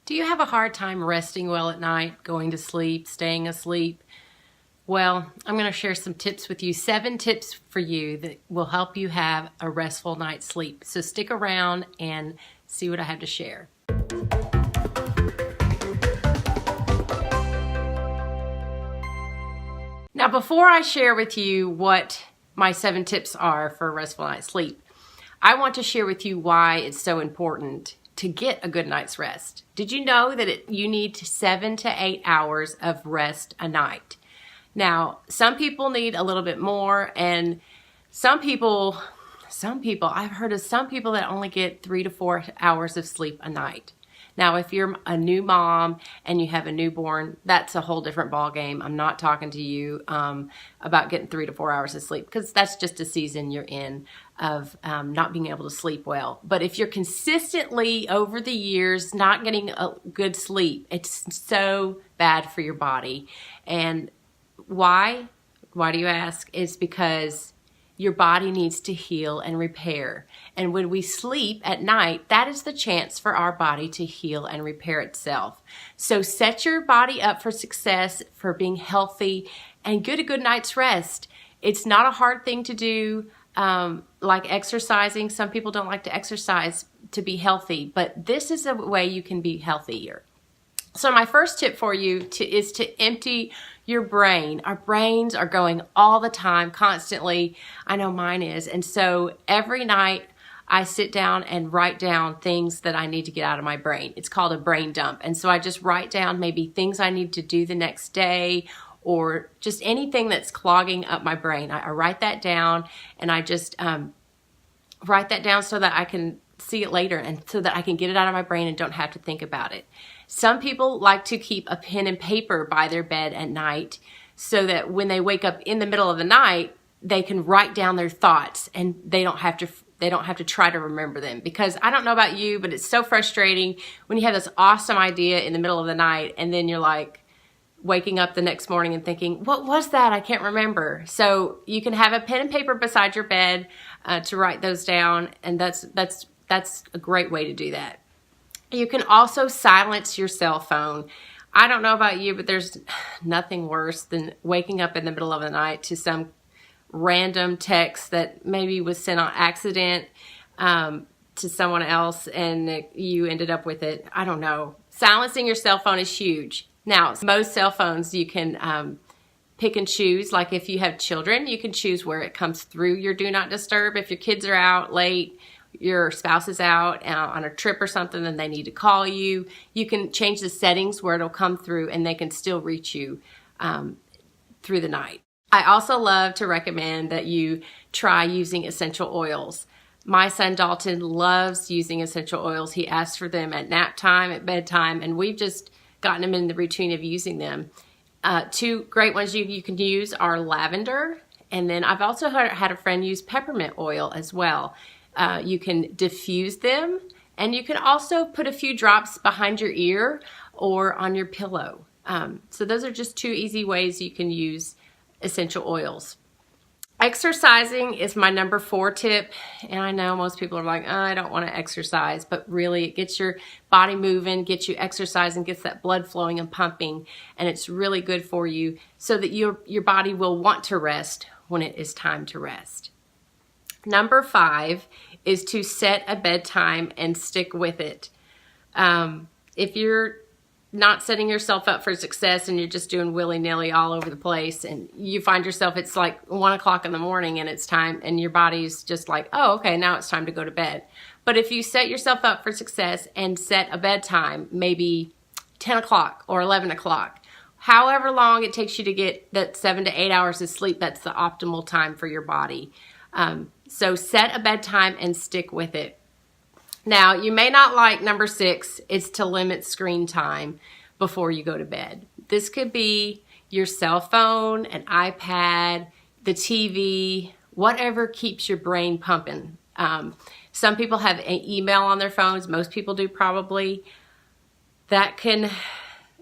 Do you have a hard time resting well at night, going to sleep, staying asleep? Well, I'm going to share some tips with you, 7 tips for you that will help you have a restful night's sleep. So stick around and see what I have to share. Now, before I share with you what my 7 tips are for a restful night's sleep, I want to share with you why it's so important to get a good night's rest. Did you know that you need 7 to 8 hours of rest a night? Now, some people need a little bit more, and some people, I've heard of some people that only get 3 to 4 hours of sleep a night. Now, if you're a new mom and you have a newborn, that's a whole different ball game. I'm not talking to you about getting 3 to 4 hours of sleep, because that's just a season you're in of not being able to sleep well. But if you're consistently over the years not getting a good sleep, it's so bad for your body. And why? Why do you ask? It's because your body needs to heal and repair. And when we sleep at night, that is the chance for our body to heal and repair itself. So set your body up for success, for being healthy, and get a good night's rest. It's not a hard thing to do, like exercising. Some people don't like to exercise to be healthy, but this is a way you can be healthier. So my first tip for you is to empty your brain. Our brains are going all the time, constantly. I know mine is. And so every night I sit down and write down things that I need to get out of my brain. It's called a brain dump. And so I just write down maybe things I need to do the next day, or just anything that's clogging up my brain. I write that down, and I just write that down so that I can see it later, and so that I can get it out of my brain and don't have to think about it. Some people like to keep a pen and paper by their bed at night so that when they wake up in the middle of the night, they can write down their thoughts and they don't have to try to remember them. Because I don't know about you, but it's so frustrating when you have this awesome idea in the middle of the night and then you're like waking up the next morning and thinking, what was that? I can't remember. So you can have a pen and paper beside your bed to write those down, and that's a great way to do that. You can also silence your cell phone. I don't know about you, but there's nothing worse than waking up in the middle of the night to some random text that maybe was sent on accident to someone else and you ended up with it. I don't know. Silencing your cell phone is huge. Now, most cell phones you can pick and choose. Like if you have children, you can choose where it comes through your do not disturb. If your kids are out late, your spouse is out on a trip or something and they need to call you, you can change the settings where it'll come through and they can still reach you through the night. I also love to recommend that you try using essential oils. My son Dalton loves using essential oils. He asks for them at nap time, at bedtime, and we've just gotten him in the routine of using them. 2 great ones you can use are lavender, and then I've also had a friend use peppermint oil as well. You can diffuse them, and you can also put a few drops behind your ear or on your pillow. So those are just 2 easy ways you can use essential oils. Exercising is my number 4 tip, and I know most people are like, oh, I don't want to exercise, but really it gets your body moving, gets you exercising, gets that blood flowing and pumping, and it's really good for you so that your body will want to rest when it is time to rest. Number 5 is to set a bedtime and stick with it. If you're not setting yourself up for success and you're just doing willy-nilly all over the place and you find yourself, it's like 1 o'clock in the morning and it's time, and your body's just like, oh, okay, now it's time to go to bed. But if you set yourself up for success and set a bedtime, maybe 10 o'clock or 11 o'clock, however long it takes you to get that 7 to 8 hours of sleep, that's the optimal time for your body. So set a bedtime and stick with it. Now, you may not like number 6, is to limit screen time before you go to bed. This could be your cell phone, an iPad, the TV, whatever keeps your brain pumping. Some people have an email on their phones. Most people do probably. That can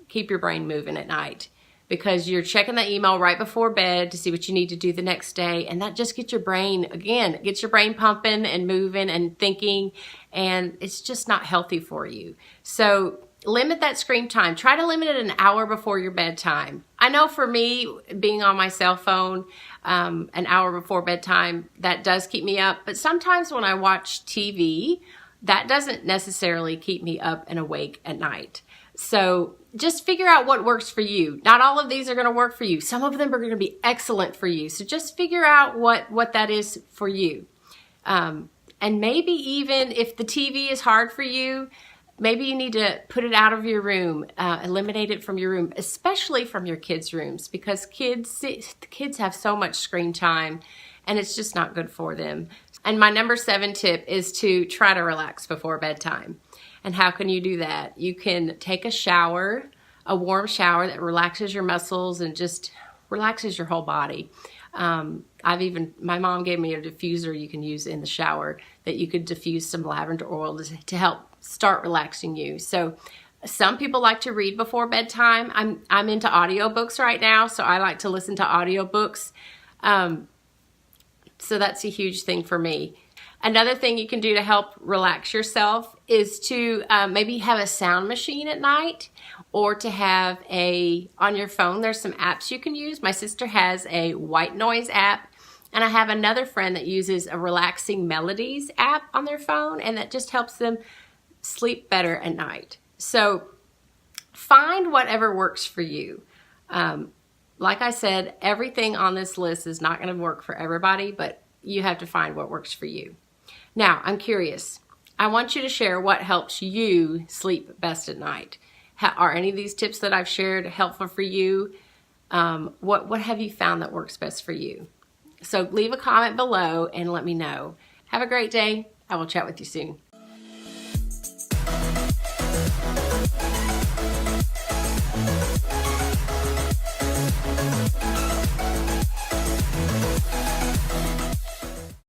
keep your brain moving at night, because you're checking the email right before bed to see what you need to do the next day. And that just gets your brain, again, gets your brain pumping and moving and thinking, and it's just not healthy for you. So limit that screen time. Try to limit it an hour before your bedtime. I know for me, being on my cell phone an hour before bedtime, that does keep me up. But sometimes when I watch TV, that doesn't necessarily keep me up and awake at night. So just figure out what works for you. Not all of these are going to work for you. Some of them are going to be excellent for you. So just figure out what that is for you. And maybe even if the TV is hard for you, maybe you need to put it out of your room, eliminate it from your room, especially from your kids' rooms, because kids have so much screen time and it's just not good for them. And my number 7 tip is to try to relax before bedtime. And how can you do that? You can take a shower, a warm shower that relaxes your muscles and just relaxes your whole body. My mom gave me a diffuser you can use in the shower that you could diffuse some lavender oil to help start relaxing you. So some people like to read before bedtime. I'm into audiobooks right now, so I like to listen to audiobooks. So that's a huge thing for me. Another thing you can do to help relax yourself is to maybe have a sound machine at night, or to have on your phone, there's some apps you can use. My sister has a white noise app, and I have another friend that uses a relaxing Melodies app on their phone, and that just helps them sleep better at night. So find whatever works for you. Like I said, everything on this list is not going to work for everybody, but you have to find what works for you. Now, I'm curious. I want you to share what helps you sleep best at night. Are any of these tips that I've shared helpful for you? What have you found that works best for you? So leave a comment below and let me know. Have a great day. I will chat with you soon.